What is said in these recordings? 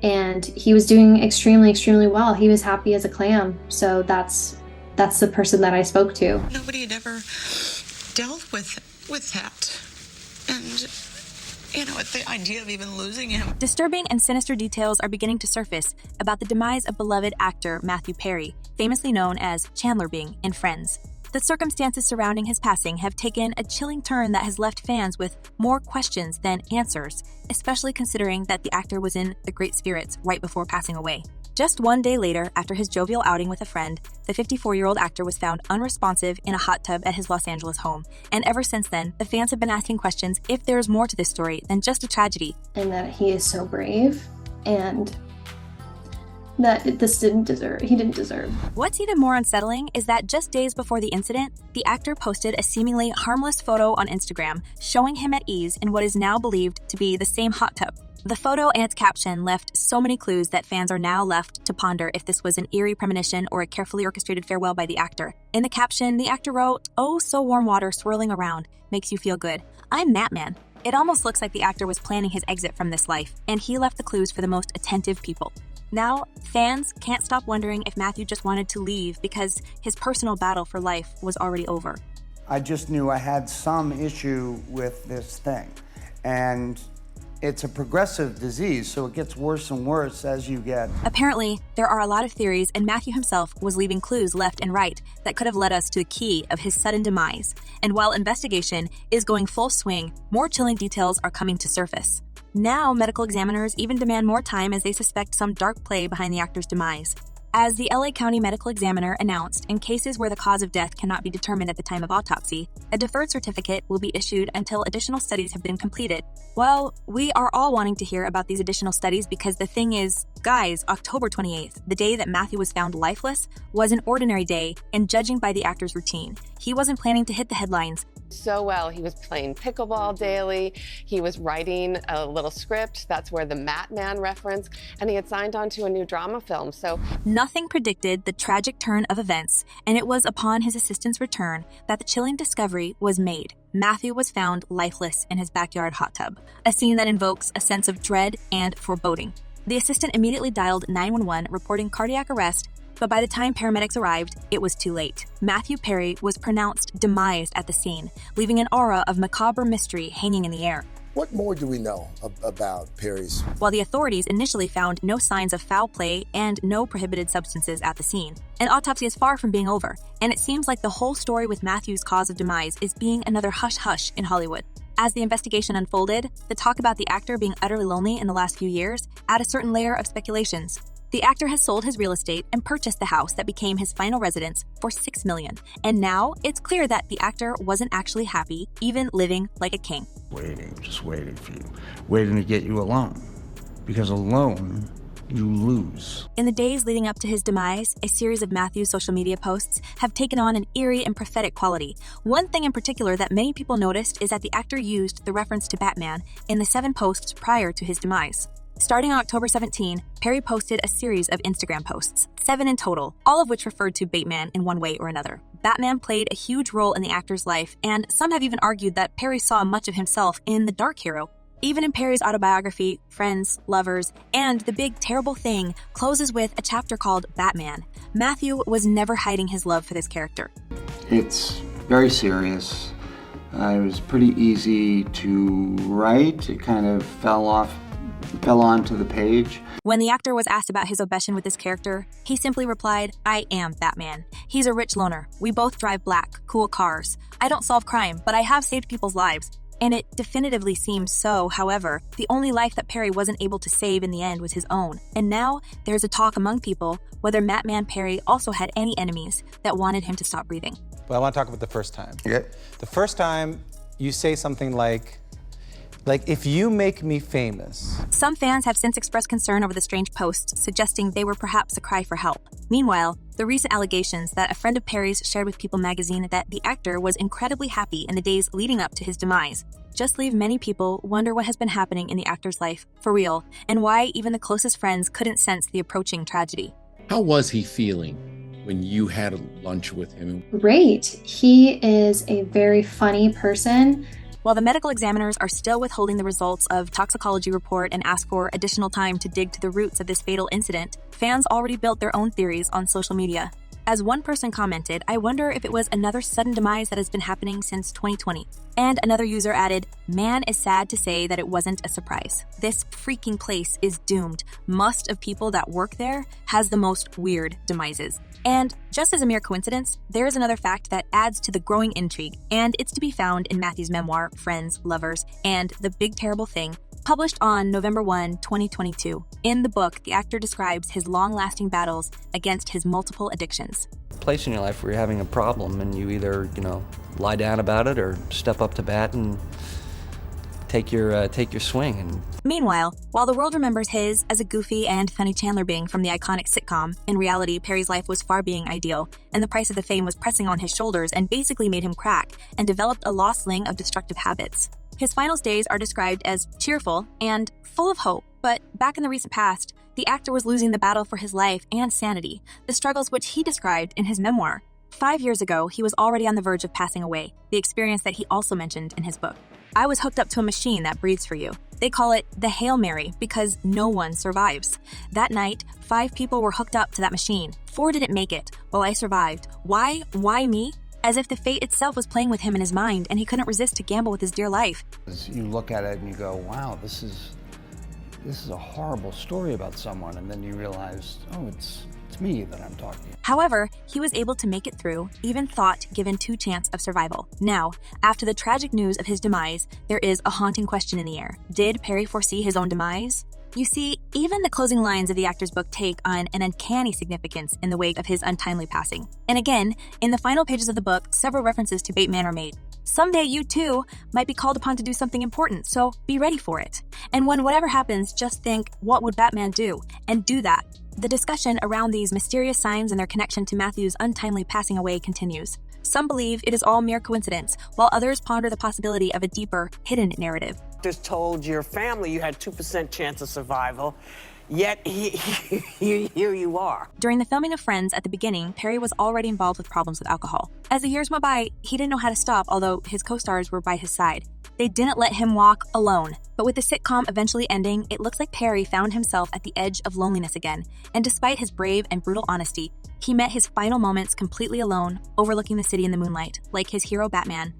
And he was doing extremely, extremely well. He was happy as a clam. So that's the person that I spoke to. Nobody had ever dealt with that. And the idea of even losing him. Disturbing and sinister details are beginning to surface about the demise of beloved actor Matthew Perry, famously known as Chandler Bing in Friends. The circumstances surrounding his passing have taken a chilling turn that has left fans with more questions than answers, especially considering that the actor was in the great spirits right before passing away. Just one day later, after his jovial outing with a friend, the 54-year-old actor was found unresponsive in a hot tub at his Los Angeles home. And ever since then, the fans have been asking questions if there is more to this story than just a tragedy. And that he is so brave, and that he didn't deserve. What's even more unsettling is that just days before the incident, the actor posted a seemingly harmless photo on Instagram showing him at ease in what is now believed to be the same hot tub. The photo and its caption left so many clues that fans are now left to ponder if this was an eerie premonition or a carefully orchestrated farewell by the actor. In the caption, the actor wrote, "Oh, so warm water swirling around. Makes you feel good. I'm Matman." It almost looks like the actor was planning his exit from this life, and he left the clues for the most attentive people. Now, fans can't stop wondering if Mathew just wanted to leave because his personal battle for life was already over. I just knew I had some issue with this thing. And it's a progressive disease, so it gets worse and worse as you get. Apparently, there are a lot of theories, and Mathew himself was leaving clues left and right that could have led us to the key of his sudden demise. And while investigation is going full swing, more chilling details are coming to surface. Now, medical examiners even demand more time as they suspect some dark play behind the actor's demise. As the LA County Medical Examiner announced, in cases where the cause of death cannot be determined at the time of autopsy, a deferred certificate will be issued until additional studies have been completed. Well, we are all wanting to hear about these additional studies because the thing is, guys, October 28th, the day that Mathew was found lifeless, was an ordinary day, and judging by the actor's routine, he wasn't planning to hit the headlines. So well, he was playing pickleball daily, he was writing a little script, that's where the Matman reference, and he had signed on to a new drama film, so... Nothing predicted the tragic turn of events, and it was upon his assistant's return that the chilling discovery was made. Mathew was found lifeless in his backyard hot tub, a scene that invokes a sense of dread and foreboding. The assistant immediately dialed 911, reporting cardiac arrest, but by the time paramedics arrived, it was too late. Matthew Perry was pronounced demised at the scene, leaving an aura of macabre mystery hanging in the air. What more do we know about Perry's? While the authorities initially found no signs of foul play and no prohibited substances at the scene, an autopsy is far from being over, and it seems like the whole story with Matthew's cause of demise is being another hush-hush in Hollywood. As the investigation unfolded, the talk about the actor being utterly lonely in the last few years add a certain layer of speculations. The actor has sold his real estate and purchased the house that became his final residence for $6 million. And now it's clear that the actor wasn't actually happy, even living like a king. Just waiting for you. Waiting to get you alone. Because alone, you lose. In the days leading up to his demise, a series of Mathew's social media posts have taken on an eerie and prophetic quality. One thing in particular that many people noticed is that the actor used the reference to Batman in the 7 posts prior to his demise. Starting on October 17, Perry posted a series of Instagram posts, 7 in total, all of which referred to Batman in one way or another. Batman played a huge role in the actor's life, and some have even argued that Perry saw much of himself in the Dark Hero. Even in Perry's autobiography, Friends, Lovers, and The Big Terrible Thing closes with a chapter called Batman. Mathew was never hiding his love for this character. It's very serious. It was pretty easy to write. It kind of fell onto the page. When the actor was asked about his obsession with this character, he simply replied, "I am Batman. He's a rich loner. We both drive black, cool cars. I don't solve crime, but I have saved people's lives." And it definitively seems so. However, the only life that Perry wasn't able to save in the end was his own. And now there's a talk among people whether Matman Perry also had any enemies that wanted him to stop breathing. Well, I want to talk about the first time. Yeah. The first time you say something like, if you make me famous. Some fans have since expressed concern over the strange posts, suggesting they were perhaps a cry for help. Meanwhile, the recent allegations that a friend of Perry's shared with People magazine that the actor was incredibly happy in the days leading up to his demise just leave many people wonder what has been happening in the actor's life for real, and why even the closest friends couldn't sense the approaching tragedy. How was he feeling when you had lunch with him? Great. He is a very funny person. While the medical examiners are still withholding the results of toxicology report and ask for additional time to dig to the roots of this fatal incident, fans already built their own theories on social media. As one person commented, "I wonder if it was another sudden demise that has been happening since 2020. And another user added, "Man, is sad to say that it wasn't a surprise. This freaking place is doomed. Most of people that work there has the most weird demises." And just as a mere coincidence, there is another fact that adds to the growing intrigue, and it's to be found in Mathew's memoir, Friends, Lovers, and The Big Terrible Thing, published on November 1, 2022. In the book, the actor describes his long-lasting battles against his multiple addictions. Place in your life where you're having a problem and you either, lie down about it or step up to bat and take your swing. And meanwhile, while the world remembers his as a goofy and funny Chandler Bing from the iconic sitcom, in reality, Perry's life was far being ideal, and the price of the fame was pressing on his shoulders and basically made him crack and developed a lost sling of destructive habits. His final days are described as cheerful and full of hope, but back in the recent past, the actor was losing the battle for his life and sanity, the struggles which he described in his memoir. 5 years ago, he was already on the verge of passing away, the experience that he also mentioned in his book. "I was hooked up to a machine that breathes for you. They call it the Hail Mary because no one survives. That night, 5 people were hooked up to that machine. 4 didn't make it. Well, I survived. Why? Why me?" As if the fate itself was playing with him in his mind and he couldn't resist to gamble with his dear life. You look at it and you go, wow, this is a horrible story about someone, and then you realize, oh, it's me that I'm talking. However, he was able to make it through, even thought given 2 chance of survival. Now, after the tragic news of his demise, there is a haunting question in the air. Did Perry foresee his own demise? You see, even the closing lines of the actor's book take on an uncanny significance in the wake of his untimely passing. And again, in the final pages of the book, several references to Batman are made. Someday you too might be called upon to do something important, so be ready for it. And when whatever happens, just think, what would Batman do? And do that. The discussion around these mysterious signs and their connection to Mathew's untimely passing away continues. Some believe it is all mere coincidence, while others ponder the possibility of a deeper, hidden narrative. Just told your family you had 2% chance of survival, yet here you are. During the filming of Friends at the beginning, Perry was already involved with problems with alcohol. As the years went by, he didn't know how to stop, although his co-stars were by his side. They didn't let him walk alone. But with the sitcom eventually ending, it looks like Perry found himself at the edge of loneliness again. And despite his brave and brutal honesty, he met his final moments completely alone, overlooking the city in the moonlight, like his hero Batman.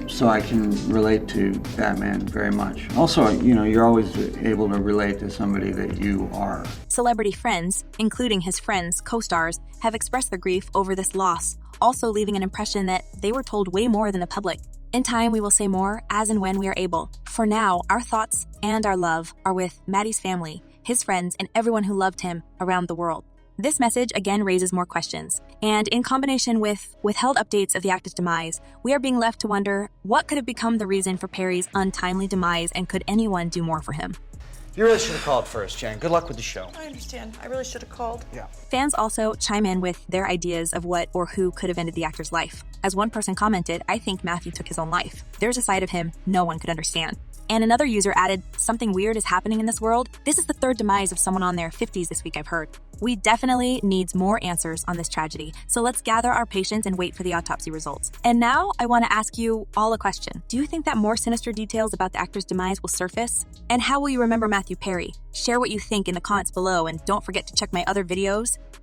So I can relate to Batman very much. Also, you're always able to relate to somebody that you are. Celebrity friends, including his friends, co-stars, have expressed their grief over this loss, also leaving an impression that they were told way more than the public. In time, we will say more as and when we are able. For now, our thoughts and our love are with Maddie's family, his friends, and everyone who loved him around the world. This message again raises more questions, and in combination with withheld updates of the actor's demise, we are being left to wonder what could have become the reason for Perry's untimely demise, and could anyone do more for him? You really should have called first, Jen. Good luck with the show. I understand. I really should have called. Yeah. Fans also chime in with their ideas of what or who could have ended the actor's life. As one person commented, "I think Mathew took his own life. There's a side of him no one could understand." And another user added, "Something weird is happening in this world. This is the 3rd demise of someone on their 50s this week, I've heard." We definitely need more answers on this tragedy, so let's gather our patience and wait for the autopsy results. And now, I want to ask you all a question. Do you think that more sinister details about the actor's demise will surface? And how will you remember Mathew Perry? Share what you think in the comments below, and don't forget to check my other videos